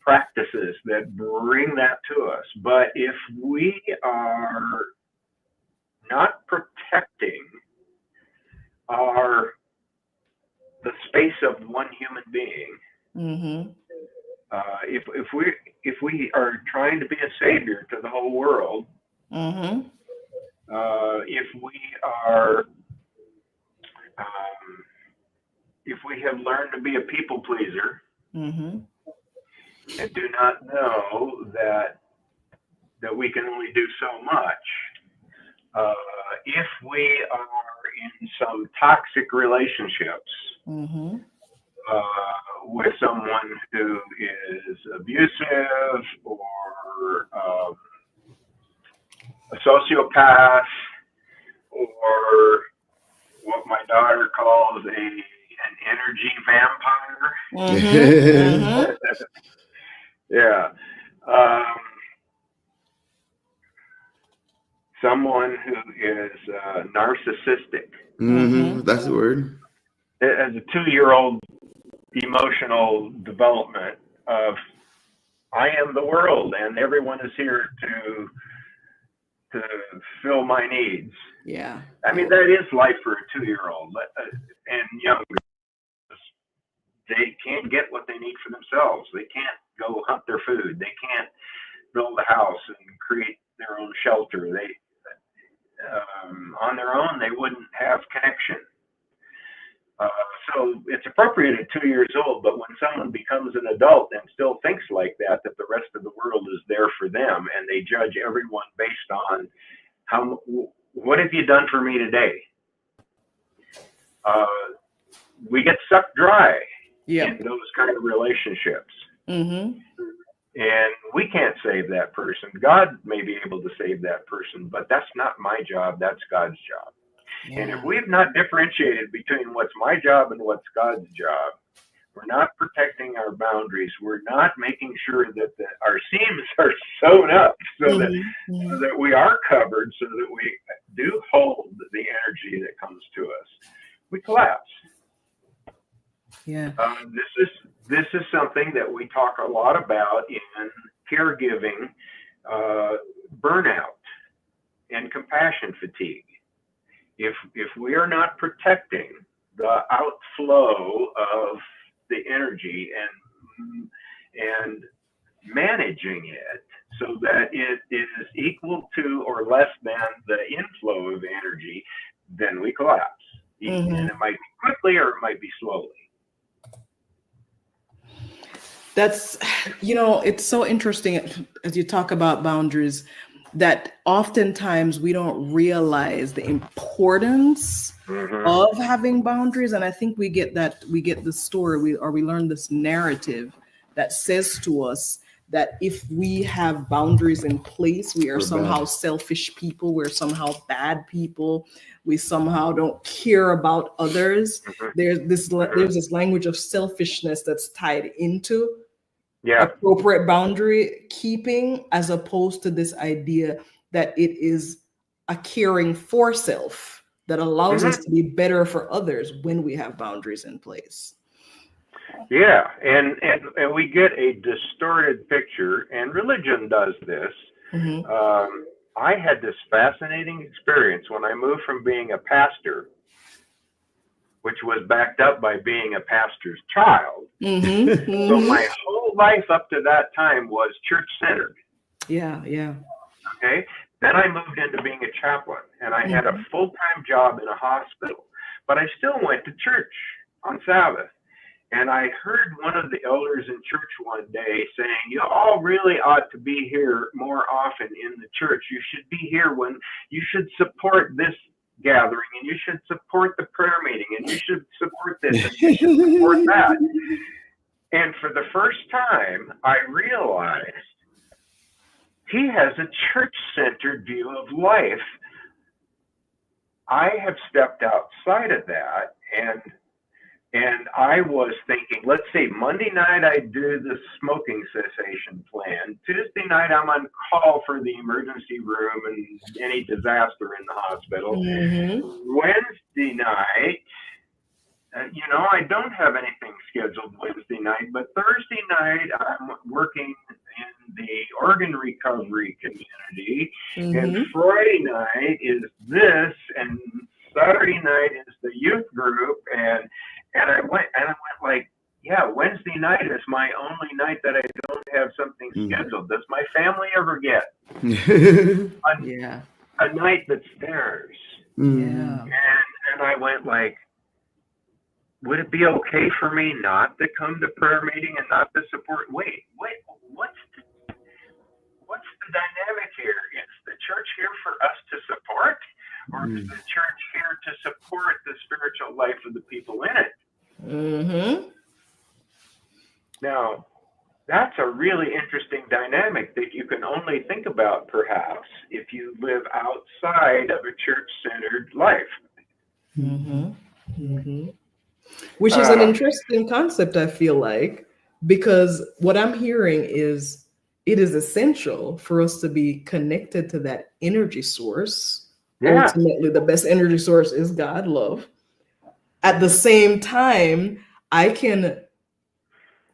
practices that bring that to us. But if we are not protecting the space of one human being, if we are trying to be a savior to the whole world, if we have learned to be a people pleaser, and do not know that we can only do so much, if we are in some toxic relationships with someone who is abusive or a sociopath, or what my daughter calls an energy vampire. Yeah. Someone who is narcissistic. That's the word. As a 2-year-old emotional development of, I am the world and everyone is here to fill my needs. Yeah. I mean, that is life for a 2-year-old and younger. They can't get what they need for themselves. They can't go hunt their food. They can't build a house and create their own shelter. On their own, they wouldn't have connection. So it's appropriate at 2 years old, but when someone becomes an adult and still thinks like that the rest of the world is there for them, and they judge everyone based on what have you done for me today? We get sucked dry in those kind of relationships. Mm-hmm. And we can't save that person. God may be able to save that person, but that's not my job. That's God's job. Yeah. And if we've not differentiated between what's my job and what's God's job, we're not protecting our boundaries. We're not making sure that our seams are sewn up so that we are covered, so that we do hold the energy that comes to us. We collapse. Yeah. This is something that we talk a lot about in caregiving, burnout and compassion fatigue. If we are not protecting the outflow of the energy and managing it so that it is equal to or less than the inflow of energy, then we collapse. Mm-hmm. And it might be quickly or it might be slowly. That's, it's so interesting as you talk about boundaries that oftentimes we don't realize the importance of having boundaries. And I think we get the story we learn this narrative that says to us that if we have boundaries in place, we are somehow selfish people, we're somehow bad people, we somehow don't care about others. There's this language of selfishness that's tied into appropriate boundary keeping, as opposed to this idea that it is a caring for self that allows us to be better for others when we have boundaries in place. Yeah, and we get a distorted picture, and religion does this. I had this fascinating experience when I moved from being a pastor, which was backed up by being a pastor's child. So my whole life up to that time was church-centered. Yeah. Okay? Then I moved into being a chaplain, and I had a full-time job in a hospital, but I still went to church on Sabbath. And I heard one of the elders in church one day saying, you all really ought to be here more often in the church. You should be here when you should support this gathering, and you should support the prayer meeting, and you should support this, and you should support that. And for the first time, I realized he has a church-centered view of life. I have stepped outside of that, and I was thinking, let's see, Monday night I do the smoking cessation plan. Tuesday night I'm on call for the emergency room and any disaster in the hospital. Wednesday night, I don't have anything scheduled Wednesday night, but Thursday night I'm working in the organ recovery community, and Friday night is this, and Saturday night is the youth group, and I went like, yeah, Wednesday night is my only night that I don't have something scheduled. Does my family ever get a night that's theirs? And I went like, would it be okay for me not to come to prayer meeting and not to support? Wait, what's the dynamic here? Is the church here for us to support? Or is the church here to support the spiritual life of the people in it? Now, that's a really interesting dynamic that you can only think about, perhaps, if you live outside of a church-centered life. Which is an interesting concept, I feel like, because what I'm hearing is it is essential for us to be connected to that energy source. Ultimately, the best energy source is God, love. At the same time, I can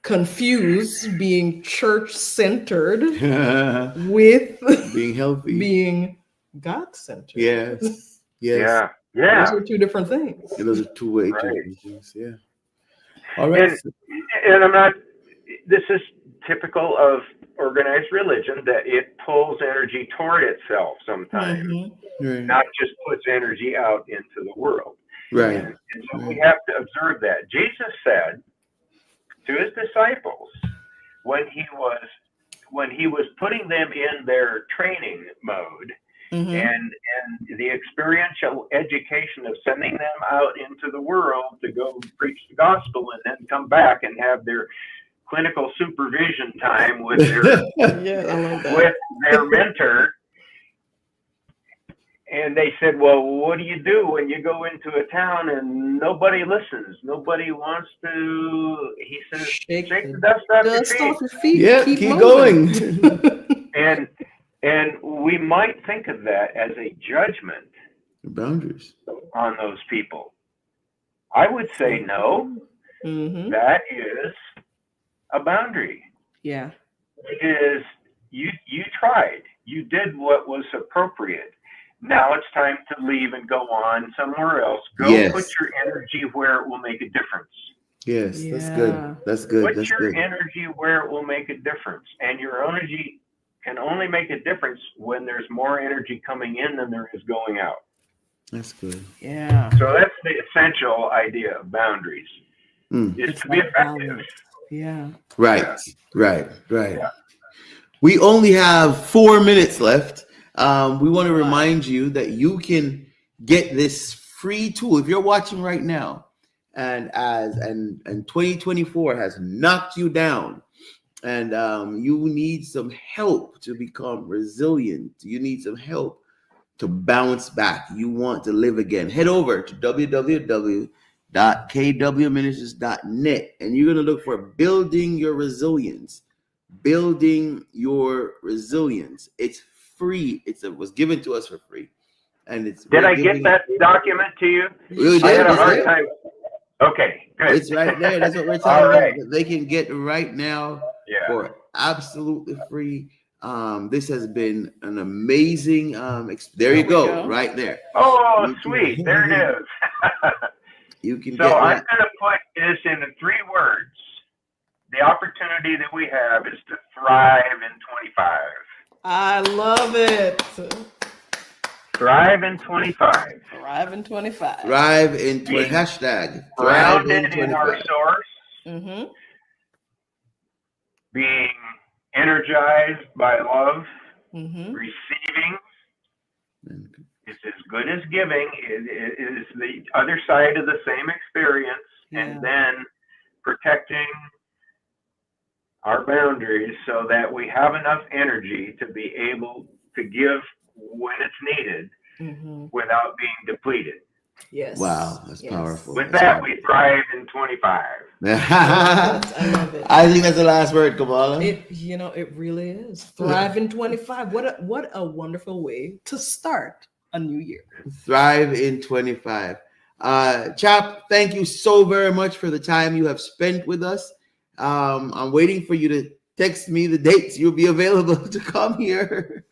confuse being church-centered with being healthy, being God-centered. Yes. Yeah. Those are two different things. Yeah, those are two-way things. Yeah. All right. And I'm not. This is typical of organized religion, that it pulls energy toward itself sometimes, not just puts energy out into the world. Right. And so we have to observe that. Jesus said to his disciples when he was putting them in their training mode and the experiential education of sending them out into the world to go preach the gospel and then come back and have their clinical supervision time with their with their mentor. And they said, well, what do you do when you go into a town and nobody listens? Nobody wants to, he says, shake the dust off your feet. Yeah, keep going. And we might think of that as a judgment. Boundaries. On those people. I would say no. That is a boundary. Yeah. It is, you tried. You did what was appropriate. Now it's time to leave and go on somewhere else. Go put your energy where it will make a difference. Yes, that's good. That's good. Put your energy where it will make a difference. And your energy can only make a difference when there's more energy coming in than there is going out. That's good. Yeah. So that's the essential idea of boundaries. Is to be effective. Yeah. Right. Yeah. We only have 4 minutes left. We want to remind you that you can get this free tool if you're watching right now, and 2024 has knocked you down, and you need some help to become resilient. You need some help to bounce back. You want to live again. Head over to www.kwministries.net, and you're going to look for Building Your Resilience. Building Your Resilience. It's free. It was given to us for free, and it's. Did I get that document to you? I had a hard time. Okay, good. It's right there. That's what we're talking about. That they can get right now for absolutely free. This has been an amazing. There you go, right there. Oh, sweet! There it is. You can. So I'm going to put this into 3 words. The opportunity that we have is to thrive in 25. I love it. Thrive in 25. Thrive in 25. Thrive in hashtag. Grounded in our source. Being energized by love. Receiving is as good as giving. It is the other side of the same experience. And then protecting our boundaries so that we have enough energy to be able to give when it's needed without being depleted. Yes. Wow, that's powerful. With that, we thrive in 25. I love it. I think that's the last word, Kamala. It really is. Thrive in 25. What a wonderful way to start a new year. Thrive in 25. Chap, thank you so very much for the time you have spent with us. I'm waiting for you to text me the dates you'll be available to come here.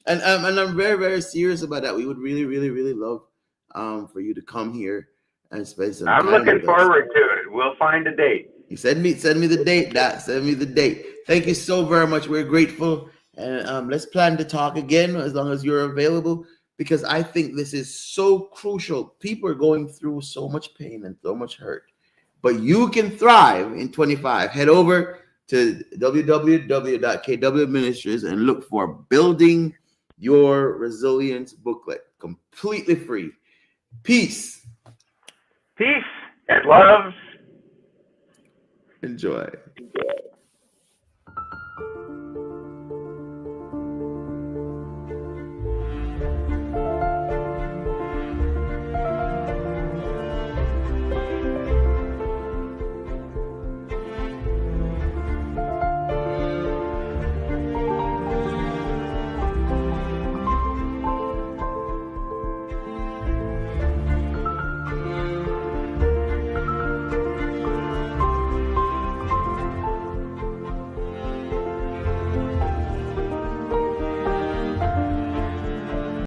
and I'm very, very serious about that. We would really, really, really love for you to come here and spend some time. I'm looking forward to it. We'll find a date. You send me the date, Doc. Send me the date. Thank you so very much. We're grateful. And let's plan to talk again as long as you're available, because I think this is so crucial. People are going through so much pain and so much hurt. But you can thrive in 25. Head over to www.kwministries and look for Building Your Resilience booklet, completely free. Peace. Peace and love. Enjoy.